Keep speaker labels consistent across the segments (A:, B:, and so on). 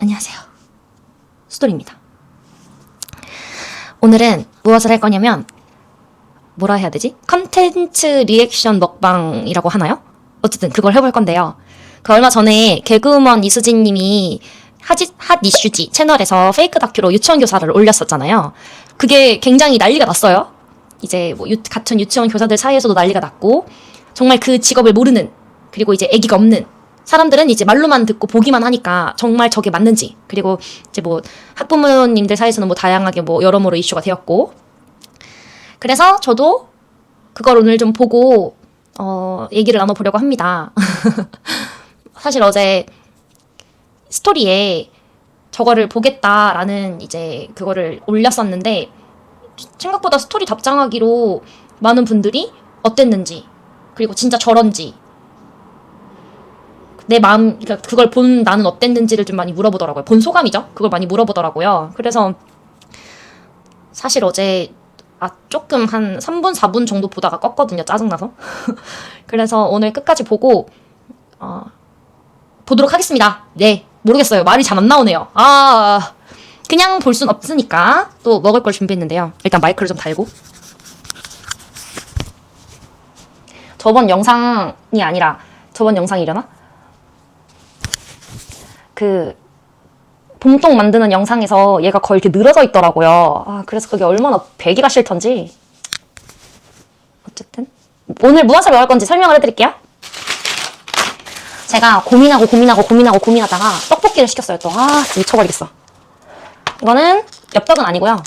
A: 안녕하세요. 수돌입니다. 오늘은 무엇을 할 거냐면 뭐라 해야 되지? 컨텐츠 리액션 먹방이라고 하나요? 어쨌든 그걸 해볼 건데요. 그 얼마 전에 개그우먼 이수진 님이 핫 이슈지 채널에서 페이크 다큐로 유치원 교사를 올렸었잖아요. 그게 굉장히 난리가 났어요. 이제 뭐 같은 유치원 교사들 사이에서도 난리가 났고, 정말 그 직업을 모르는, 그리고 이제 애기가 없는 사람들은 이제 말로만 듣고 보기만 하니까 정말 저게 맞는지, 그리고 이제 뭐 학부모님들 사이에서는 뭐 다양하게 뭐 여러모로 이슈가 되었고, 그래서 저도 그걸 오늘 좀 보고 얘기를 나눠보려고 합니다. 사실 어제 스토리에 저거를 보겠다라는 이제 그거를 올렸었는데, 생각보다 스토리 답장하기로 많은 분들이 어땠는지, 그리고 진짜 저런지, 내 마음, 그러니까 그걸 본 나는 어땠는지를 좀 많이 물어보더라고요. 본 소감이죠? 그걸 많이 물어보더라고요. 그래서 사실 어제 조금 한 3분, 4분 정도 보다가 껐거든요. 짜증나서. 그래서 오늘 끝까지 보고 보도록 하겠습니다. 네, 모르겠어요. 말이 잘 안 나오네요. 그냥 볼 순 없으니까 또 먹을 걸 준비했는데요. 일단 마이크를 좀 달고. 저번 영상이 아니라, 저번 영상이려나? 그 봉똥 만드는 영상에서 얘가 거의 이렇게 늘어져 있더라고요. 그래서 그게 얼마나 배기가 싫던지. 어쨌든 오늘 무엇을 먹을 건지 설명을 해드릴게요. 제가 고민하다가 떡볶이를 시켰어요. 또 진짜 미쳐버리겠어. 이거는 엽떡은 아니고요.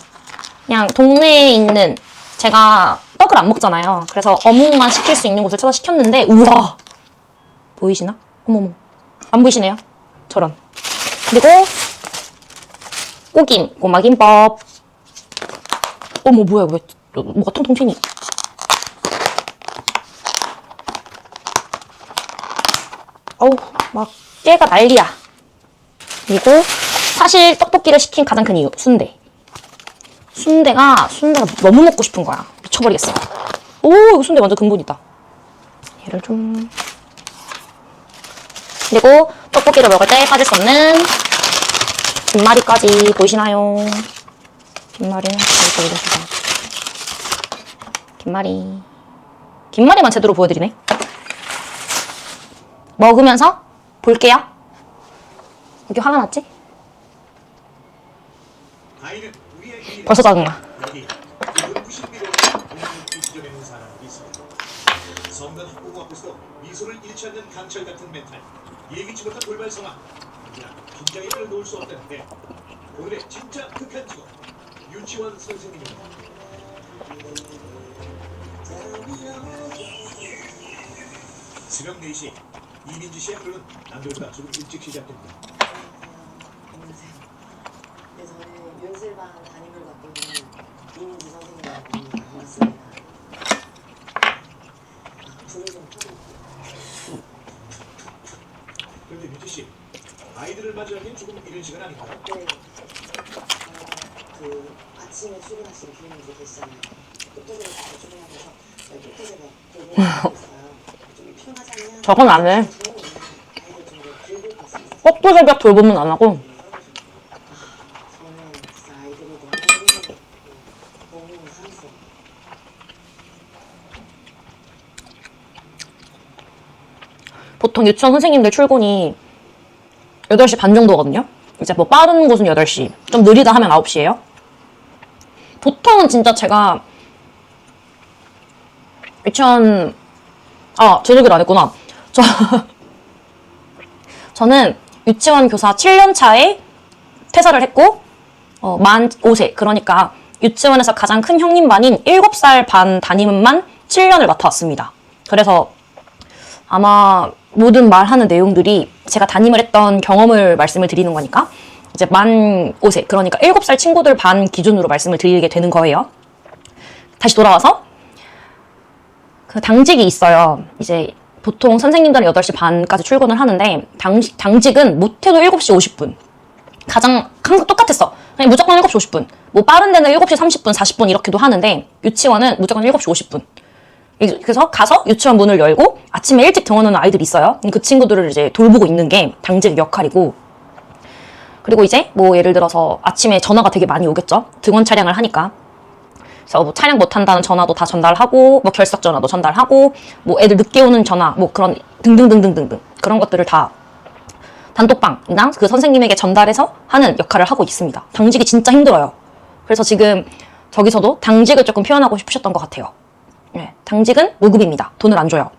A: 그냥 동네에 있는, 제가 떡을 안 먹잖아요. 그래서 어묵만 시킬 수 있는 곳을 찾아 시켰는데, 우와! 보이시나? 어머머. 안 보이시네요? 저런. 그리고 꼬김, 꼬마김밥. 어머, 뭐야, 왜 뭐가 통통 튀니? 어우, 막 깨가 난리야. 그리고 사실 떡볶이를 시킨 가장 큰 이유, 순대가 너무 먹고 싶은 거야. 미쳐버리겠어. 오, 이거 순대 완전 근본이다. 얘를 좀. 그리고 떡볶이를 먹을 때 빠질 수 없는 김말이까지. 보이시나요? 김말이는 여기서 올려주세요. 김말이만 제대로 보여드리네. 먹으면서 볼게요. 여기 화가 났지? 벌써 짜증나.
B: 성난 학부모 앞에서 미소를 잃지 않는 강철 같은 멘탈, 예기치 못한 돌발 상황, 긴장의 놓을 수 없다는데 오늘의 진짜 극한 직업, 유치원 선생님입니다. 새벽 4시 이민지 씨의 하루는 남들보다 조금 일찍 시작됩니다.
C: 안녕하세요. 네, 저는 윤슬반 담임을 맡고 있는 이민지 선생님입니다. 반갑습니다. 불을 좀 켜볼게요.
B: 그런데 민지 씨, 아이들을 맞이하기엔 조금 이른 시간 아닌가요?
C: 네. 그 아침에 출근하시는 부모님들 계시잖아요. 똑똑이를 가서 출근하면서 똑똑이가 돌보고 있어요. 좀 피곤하잖아요.
A: 저건 안 해.
C: 아이들 좀 돌보고 있습니다.
A: 꼭두 새벽 돌보면 안 하고.
C: 저는 진짜 아이들이 너무 사랑스러워요.
A: 보통 유치원 선생님들 출근이 8시 반 정도거든요. 이제 뭐 빠른 곳은 8시, 좀 느리다 하면 9시예요. 보통은 진짜 제가 유치원, 제 얘기를 안 했구나. 저는 유치원 교사 7년 차에 퇴사를 했고, 만 5세, 그러니까 유치원에서 가장 큰 형님반인 7살 반 담임만 7년을 맡아왔습니다. 그래서 아마 모든 말하는 내용들이 제가 담임을 했던 경험을 말씀을 드리는 거니까, 이제 만 5세, 그러니까 7살 친구들 반 기준으로 말씀을 드리게 되는 거예요. 다시 돌아와서 그 당직이 있어요. 이제 보통 선생님들은 8시 반까지 출근을 하는데, 당직은 못해도 7시 50분. 항상 똑같았어. 그냥 무조건 7시 50분. 뭐 빠른 데는 7시 30분, 40분 이렇게도 하는데, 유치원은 무조건 7시 50분. 그래서 가서 유치원 문을 열고 아침에 일찍 등원하는 아이들이 있어요. 그 친구들을 이제 돌보고 있는 게 당직의 역할이고, 그리고 이제 뭐 예를 들어서 아침에 전화가 되게 많이 오겠죠. 등원 차량을 하니까. 그래서 뭐 차량 못 한다는 전화도 다 전달하고, 뭐 결석 전화도 전달하고, 뭐 애들 늦게 오는 전화, 뭐 그런 등등등등등등 그런 것들을 다 단톡방이나 그 선생님에게 전달해서 하는 역할을 하고 있습니다. 당직이 진짜 힘들어요. 그래서 지금 저기서도 당직을 조금 표현하고 싶으셨던 것 같아요. 네, 당직은 무급입니다. 돈을 안 줘요.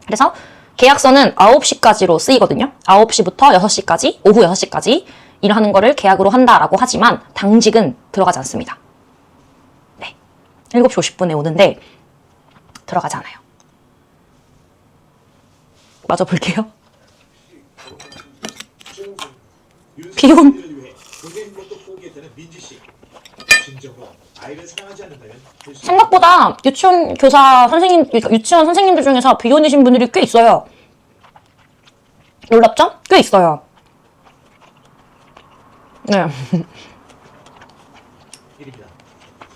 A: 그래서 계약서는 9시까지로 쓰이거든요. 9시부터 6시까지, 오후 6시까지 일하는 거를 계약으로 한다라고 하지만 당직은 들어가지 않습니다. 네, 7시 50분에 오는데 들어가지 않아요. 마저 볼게요. 비혼.
B: 위해 본인 것도 포기했다는 민지 씨. 진정으로 아이를 사랑하지 않는다면
A: 생각보다 유치원 교사 선생님, 유치원 선생님들 중에서 비혼이신 분들이 꽤 있어요. 놀랍죠? 꽤 있어요. 네.
B: 일입니다.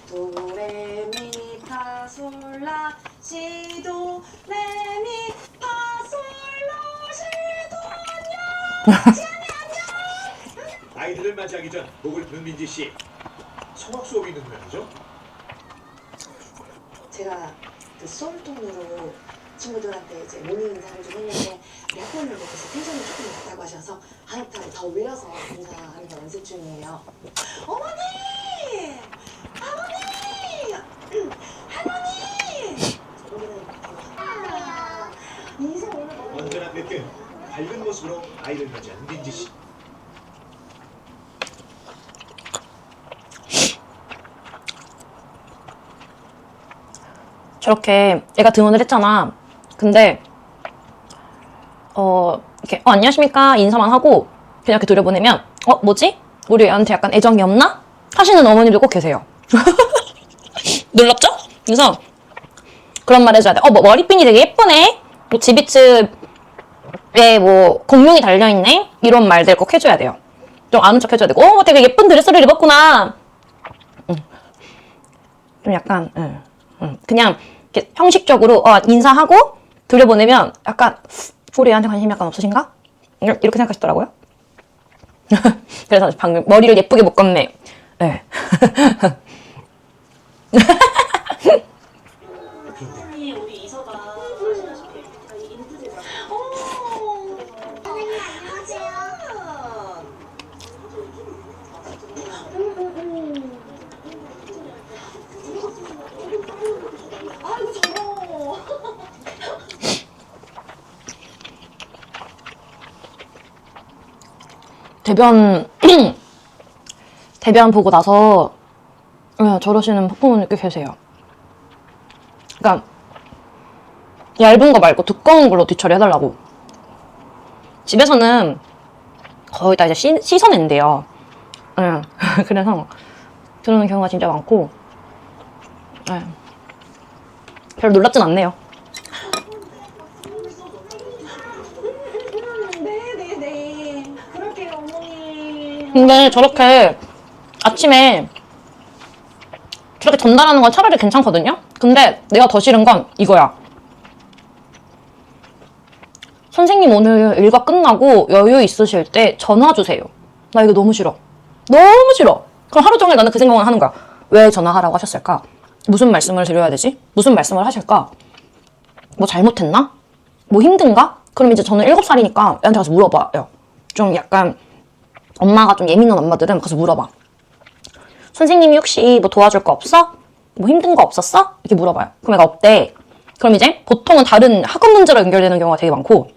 C: 도레미파솔라 시도 레미파솔라 시도
B: 아이들을 맞이하기 전 목을 푸는 민지 씨. 성악 수업이 있는 모양이죠?
C: 제가 그 수업통으로 친구들한테 이제 모닝 인사를 좀 했는데 몇 번을 못해서 텐션이 조금 낮다고 하셔서 한 옥타브 더 올려서 인사하는 거 연습 중이에요. 어머니! 아버님! 할머니! 우리는 인생 오늘 너무
B: 언제나 뵙게 밝은 모습으로 아이를 맞이하는 민지 씨.
A: 저렇게 애가 등원을 했잖아. 근데 이렇게 안녕하십니까 인사만 하고 그냥 이렇게 들여보내면 뭐지? 우리 애한테 약간 애정이 없나? 하시는 어머니들 꼭 계세요. 놀랍죠? 그래서 그런 말 해줘야 돼. 뭐 머리핀이 되게 예쁘네. 뭐 지비츠에 뭐 공룡이 달려있네. 이런 말들 꼭 해줘야 돼요. 좀 아는 척 해줘야 되고 되게 예쁜 드레스를 입었구나. 좀 약간 그냥 이렇게 형식적으로 인사하고 들여보내면 약간 우리 애한테 관심이 약간 없으신가? 이렇게 생각하시더라고요. 그래서 방금 머리를 예쁘게 묶었네. 네.
C: 우리 이서가 아시다시피 인트제가 선생님 안녕하세요. 아이고 저러.
A: 대변 보고 나서 저러시는 부모님 꽤 계세요. 그러니까 얇은 거 말고 두꺼운 걸로 뒤처리해달라고. 집에서는 거의 다 이제 씻어낸대요. 그래서 들어오는 경우가 진짜 많고 별로 놀랍진 않네요.
C: 네네네. 그럴게요 어머니.
A: 근데 저렇게 아침에 저렇게 전달하는 건 차라리 괜찮거든요? 근데 내가 더 싫은 건 이거야. 선생님 오늘 일과 끝나고 여유 있으실 때 전화 주세요. 나 이거 너무 싫어. 너무 싫어. 그럼 하루 종일 나는 그 생각만 하는 거야. 왜 전화하라고 하셨을까? 무슨 말씀을 드려야 되지? 무슨 말씀을 하실까? 뭐 잘못했나? 뭐 힘든가? 그럼 이제 저는 7살이니까 애한테 가서 물어봐요. 좀 약간 엄마가 좀 예민한 엄마들은 가서 물어봐. 선생님이 혹시 뭐 도와줄 거 없어? 뭐 힘든 거 없었어? 이렇게 물어봐요. 그럼 애가 없대. 그럼 이제 보통은 다른 학업 문제로 연결되는 경우가 되게 많고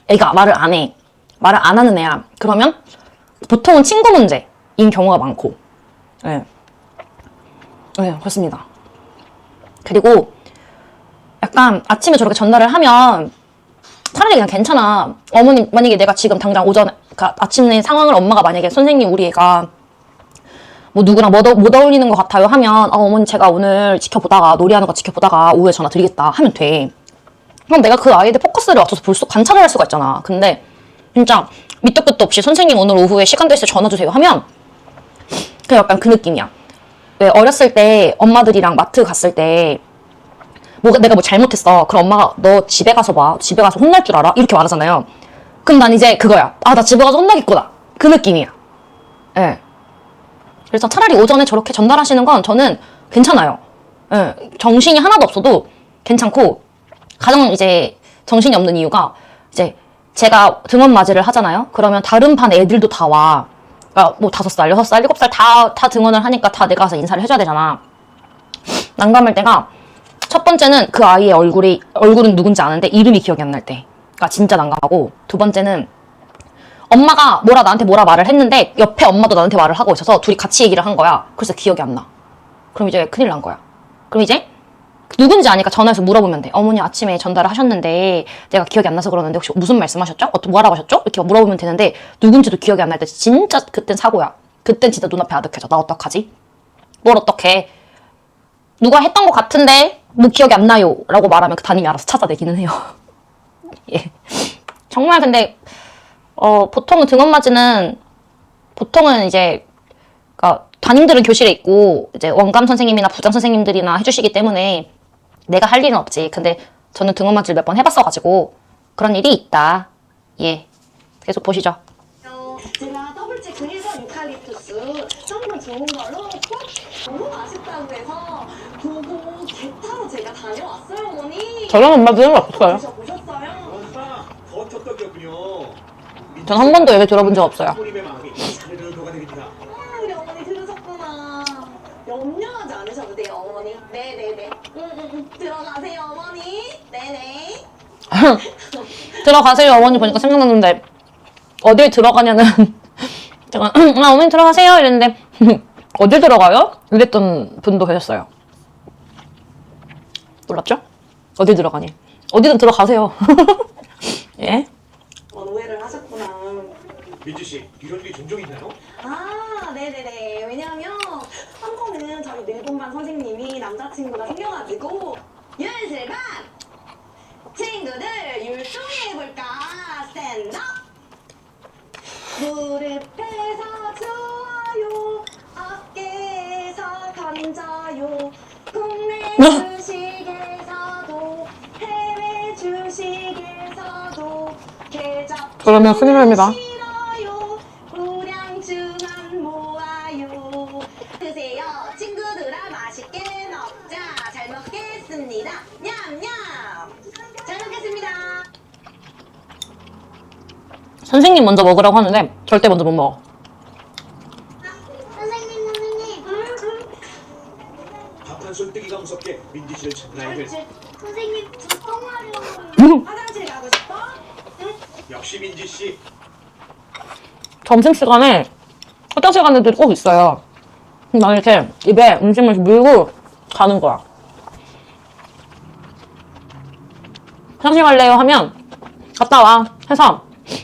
A: 애가 말을 안 해. 말을 안 하는 애야. 그러면 보통은 친구 문제인 경우가 많고 네, 그렇습니다. 그리고 약간 아침에 저렇게 전달을 하면 차라리 그냥 괜찮아. 어머님 만약에 내가 지금 당장 오전에 그러니까 아침에 상황을 엄마가 만약에 선생님 우리 애가 뭐 누구랑 못 어울리는 것 같아요 하면 어머니 제가 오늘 지켜보다가 놀이하는 거 지켜보다가 오후에 전화 드리겠다 하면 돼. 그럼 내가 그 아이들 포커스를 맞춰서 관찰을 할 수가 있잖아. 근데 진짜 밑도 끝도 없이 선생님 오늘 오후에 시간 될 때 전화 주세요 하면 그냥 약간 그 느낌이야. 왜 어렸을 때 엄마들이랑 마트 갔을 때 내가 뭐 잘못했어. 그럼 엄마가 너 집에 가서 봐. 집에 가서 혼날 줄 알아? 이렇게 말하잖아요. 그럼 난 이제 그거야. 나 집에 가서 혼나겠구나. 그 느낌이야. 예. 그래서 차라리 오전에 저렇게 전달하시는 건 저는 괜찮아요. 예. 정신이 하나도 없어도 괜찮고, 가장 이제 정신이 없는 이유가 이제 제가 등원 맞이를 하잖아요. 그러면 다른 반 애들도 다 와. 그러니까 뭐 5살, 6살, 7살 다 등원을 하니까 다 내가 가서 인사를 해줘야 되잖아. 난감할 때가 첫 번째는 그 아이의 얼굴은 누군지 아는데 이름이 기억이 안 날 때. 그러니까 진짜 난감하고, 두 번째는 엄마가 나한테 뭐라 말을 했는데 옆에 엄마도 나한테 말을 하고 있어서 둘이 같이 얘기를 한 거야. 그래서 기억이 안 나. 그럼 이제 큰일 난 거야. 그럼 이제 누군지 아니까 전화해서 물어보면 돼. 어머니 아침에 전달을 하셨는데 내가 기억이 안 나서 그러는데 혹시 무슨 말씀하셨죠? 뭐라고 하셨죠? 이렇게 물어보면 되는데 누군지도 기억이 안 날 때 진짜 그땐 사고야. 그땐 진짜 눈앞에 아득해져. 나 어떡하지? 뭘 어떡해. 누가 했던 것 같은데 뭐 기억이 안 나요 라고 말하면 그 담임이 알아서 찾아내기는 해요. 예. 정말 근데 보통은 보통은 이제 그러니까 담임들은 교실에 있고 이제 원감 선생님이나 부장 선생님들이나 해주시기 때문에 내가 할 일은 없지. 근데 저는 등원 맞이를 몇 번 해봤어가지고 그런 일이 있다. 예. 계속 보시죠.
C: 제가 더블 체크해서 유칼립투스 성분 좋은 걸로 꼭 너무 맛있다고 해서 보고 대타로 제가 다녀왔어요, 어머니.
A: 저런 엄마들은 없어요.
C: 드셔보셨어요?
B: 아하, 버터떡이었군요.
A: 전 한 번도 얘기 들어본 적 없어요.
B: 손님의 마음이 사르르 녹아내립니다.
C: 우리 어머니 들으셨구나. 염려하지 않으셔도 돼요, 어머니. 네네네. 들어가세요, 어머니. 네네.
A: 들어가세요 어머니 보니까 생각났는데 어딜 들어가냐는 제가 어머니 들어가세요 이랬는데 어딜 들어가요? 이랬던 분도 계셨어요. 몰랐죠? 어딜 들어가니? 어디든 들어가세요. 예?
C: 오해를 하셨구나.
B: 민지 씨, 이런 일이 종종 있나요?
C: 아, 네네네. 왜냐하면 한 번은 저희 일본반 선생님이 남자친구가 생겨가지고 윤슬반 친구들 율동해볼까 스탠드업 무릎에서 좋아요 어깨에서 던져요 국내 주식에서도 해외 주식에서도 계좌
A: 그러면 큰일 납니다.
C: 싫어요 우량주만 모아요 드세요 친구들아 맛있게 먹자 잘 먹겠습니다 냠냠 잘 먹겠습니다.
A: 선생님 먼저 먹으라고 하는데 절대 먼저 못 먹어.
C: 선생님.
B: 밥 한 술 뜨기가 무섭게 민지 씨를 찾는 아이들.
C: 선생님 저 똥하려고요. 화장실 가고 싶어? 응?
B: 역시 민지 씨.
A: 점심시간에 화장실 가는 애들이 꼭 있어요. 난 이렇게 입에 음식물 물고 가는 거야. 화장실 갈래요 하면 갔다 와 해서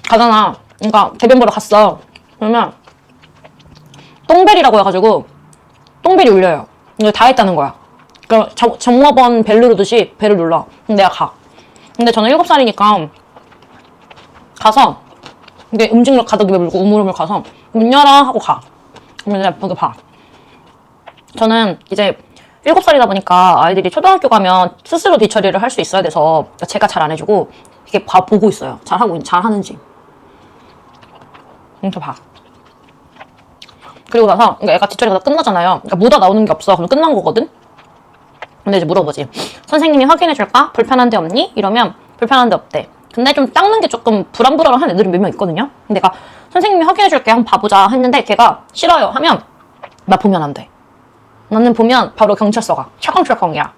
A: 가잖아. 그러니까 대변 보러 갔어. 그러면 똥벨이라고 해가지고 똥벨이 울려요. 이거 다 했다는 거야. 그러니까 정모번 벨 누르듯이 벨을 눌러. 그럼 내가 가. 근데 저는 7살이니까 가서 이게 음식물 가득 입에 물고 우물우물 가서 문 열어 하고 가. 그러면 이제 거기 봐. 저는 이제 7살이다 보니까 아이들이 초등학교 가면 스스로 뒤처리를 할 수 있어야 돼서 제가 잘 안 해주고 이게 보고 있어요. 잘하는지. 그래서 봐. 그리고 나서 그러니까 애가 뒤처리가 다 끝나잖아요. 그러니까 묻어 나오는 게 없어. 그럼 끝난 거거든? 근데 이제 물어보지. 선생님이 확인해줄까? 불편한 데 없니? 이러면 불편한 데 없대. 근데 좀 닦는 게 조금 불안불안한 애들이 몇 명 있거든요? 근데 내가 선생님이 확인해줄게. 한번 봐보자 했는데 걔가 싫어요 하면 나 보면 안 돼. 나는 보면 바로 경찰서 가. 철컹철컹이야.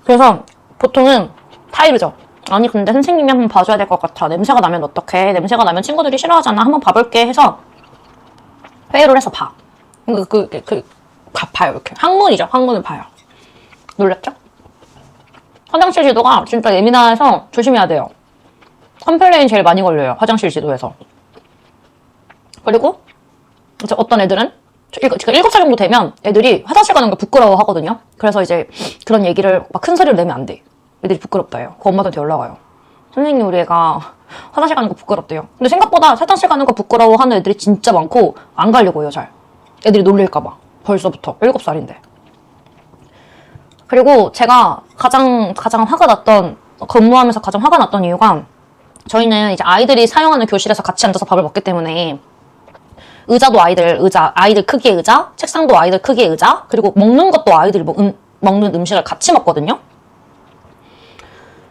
A: 그래서 보통은 타이르죠. 아니 근데 선생님이 한번 봐줘야 될 것 같아. 냄새가 나면 어떡해. 냄새가 나면 친구들이 싫어하잖아. 한번 봐볼게 해서 회의를 해서 봐. 봐요 이렇게. 항문이죠. 항문을 봐요. 놀랬죠? 화장실 지도가 진짜 예민해서 조심해야 돼요. 컴플레인 제일 많이 걸려요. 화장실 지도에서. 그리고 이제 어떤 애들은 제가 7살 정도 되면 애들이 화장실 가는 걸 부끄러워 하거든요. 그래서 이제 그런 얘기를 막 큰 소리로 내면 안 돼. 애들이 부끄럽다 해요. 그 엄마들한테 연락 와요. 선생님 우리 애가 화장실 가는 거 부끄럽대요. 근데 생각보다 화장실 가는 거 부끄러워 하는 애들이 진짜 많고 안 가려고 해요. 잘. 애들이 놀릴까 봐. 벌써부터 7살인데. 그리고 제가 가장 화가 났던, 근무하면서 가장 화가 났던 이유가 저희는 이제 아이들이 사용하는 교실에서 같이 앉아서 밥을 먹기 때문에 의자도 아이들 크기의 의자, 책상도 아이들 크기의 의자, 그리고 먹는 것도 아이들이 먹는 음식을 같이 먹거든요.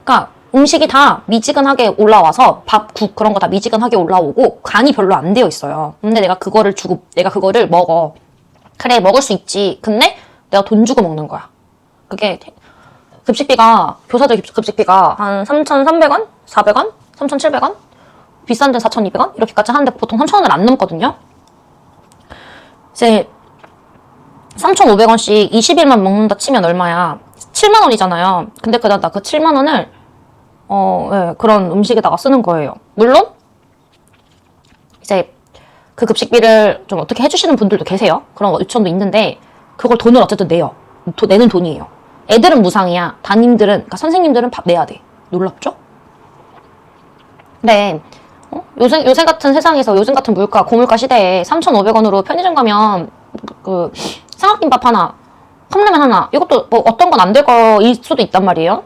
A: 그러니까 음식이 다 미지근하게 올라와서 밥, 국 그런 거 다 미지근하게 올라오고 간이 별로 안 되어 있어요. 근데 내가 그거를 먹어. 그래, 먹을 수 있지. 근데 내가 돈 주고 먹는 거야. 그게 교사들 급식비가 한 3,300원? 400원? 3,700원? 비싼 데는 4,200원? 이렇게까지 하는데 보통 3,000원을 안 넘거든요. 이제 3,500원씩 20일만 먹는다 치면 얼마야? 7만 원이잖아요. 근데 나 그 7만 원을 예, 그런 음식에다가 쓰는 거예요. 물론 이제 그 급식비를 좀 어떻게 해주시는 분들도 계세요. 그런 유치원도 있는데 그걸 돈을 어쨌든 내요. 내는 돈이에요. 애들은 무상이야. 그러니까 선생님들은 밥 내야 돼. 놀랍죠? 근데 요새 같은 세상에서 요즘 같은 고물가 시대에 3,500원으로 편의점 가면 그 삼각김밥 하나, 컵라면 하나 이것도 뭐 어떤 건 안 될 거일 수도 있단 말이에요.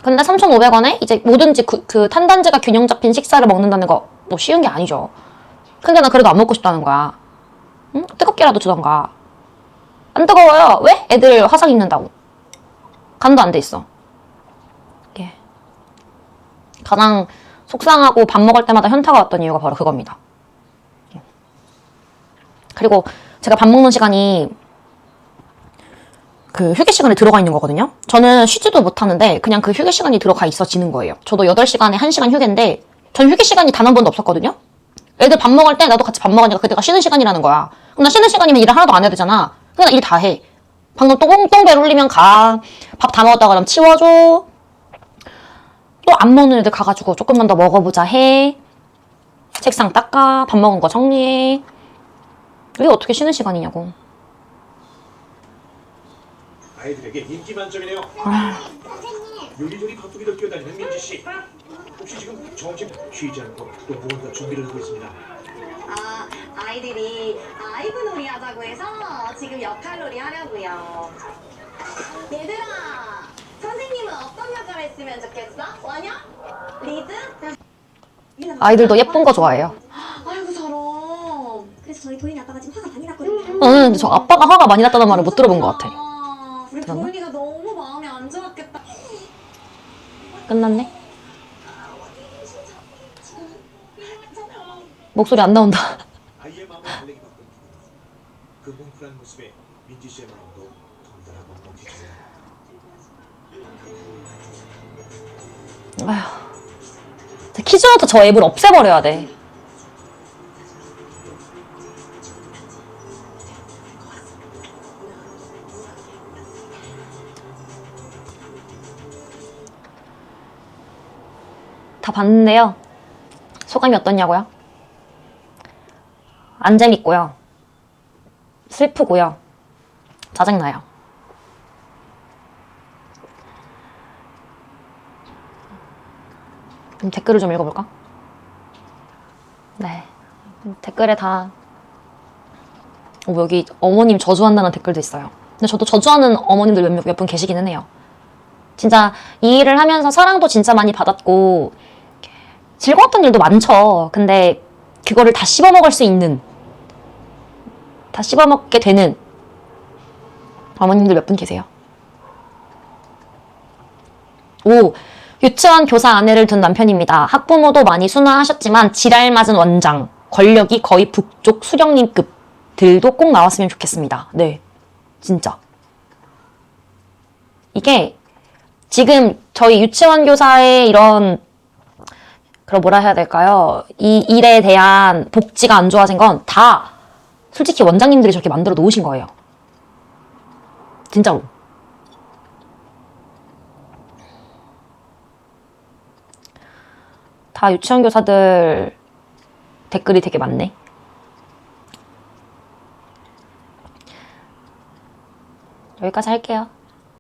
A: 근데 3,500원에 이제 뭐든지 그 탄단지가 균형 잡힌 식사를 먹는다는 거 뭐 쉬운 게 아니죠. 근데 나 그래도 안 먹고 싶다는 거야. 응? 뜨겁게라도 주던가. 안 뜨거워요. 왜? 애들 화상 입는다고. 간도 안 돼 있어. 예. 가장 속상하고 밥 먹을 때마다 현타가 왔던 이유가 바로 그겁니다. 그리고 제가 밥 먹는 시간이 그 휴게 시간에 들어가 있는 거거든요. 저는 쉬지도 못하는데 그냥 그 휴게 시간이 들어가 있어지는 거예요. 저도 8시간에 1시간 휴게인데 전 휴게 시간이 단 한 번도 없었거든요. 애들 밥 먹을 때 나도 같이 밥 먹으니까 그때가 쉬는 시간이라는 거야. 그럼 나 쉬는 시간이면 일을 하나도 안 해야 되잖아. 그냥 일 다 해. 방금 똥똥 배 울리면 가. 밥 다 먹었다 그러면 치워줘. 또 안 먹는 애들 가가지고 조금만 더 먹어보자 해. 책상 닦아. 밥 먹은 거 정리해. 이게 어떻게 쉬는 시간이냐고.
B: 아이들에게 인기 만점이네요. 요리조리 바쁘게도 뛰어다니는 민지 씨. 혹시 지금 점심 쉬지 않고 또 무언가 준비를 하고 있습니다.
C: 아이들이 아이브 놀이 하자고 해서 지금 역할놀이 하려고요. 얘들아, 선생님은 어떤 역할 했으면 좋겠어? 원영? 리드?
A: 아이들도 예쁜 거 좋아해요.
C: 아이고 저런. 그래서 저희 도인이 아빠가 지금 화가 많이 났거든요.
A: 근데 저 아빠가 화가 많이 났다는 말을 못 들어본 것 같아.
C: 우리
A: 들었나?
C: 도인이가 너무 마음이 안 좋았겠다.
A: 끝났네? 목소리 안 나온다.
B: 아이의 마음을 달래기 바쁜 그 뭉클한 모습에 민지 씨의 마음도 덩달아 먹먹해져요.
A: 아휴. 키즈부터 저 앱을 없애버려야 돼. 다 봤는데요. 소감이 어떠냐고요? 안 재밌고요. 슬프고요. 짜증나요. 댓글을 좀 읽어볼까? 네. 댓글에 다 여기 어머님 저주한다는 댓글도 있어요. 근데 저도 저주하는 어머님들 몇 분 계시기는 해요. 진짜 이 일을 하면서 사랑도 진짜 많이 받았고 즐거웠던 일도 많죠. 근데 그거를 다 씹어먹을 수 있는, 다 씹어먹게 되는 어머님들 몇 분 계세요. 오, 유치원 교사 아내를 둔 남편입니다. 학부모도 많이 순화하셨지만 지랄 맞은 원장, 권력이 거의 북쪽 수령님급들도 꼭 나왔으면 좋겠습니다. 네, 진짜. 이게 지금 저희 유치원 교사의 이런 뭐라 해야 될까요? 이 일에 대한 복지가 안 좋아진 건 다 솔직히 원장님들이 저렇게 만들어 놓으신 거예요. 진짜로. 다 유치원 교사들 댓글이 되게 많네. 여기까지 할게요.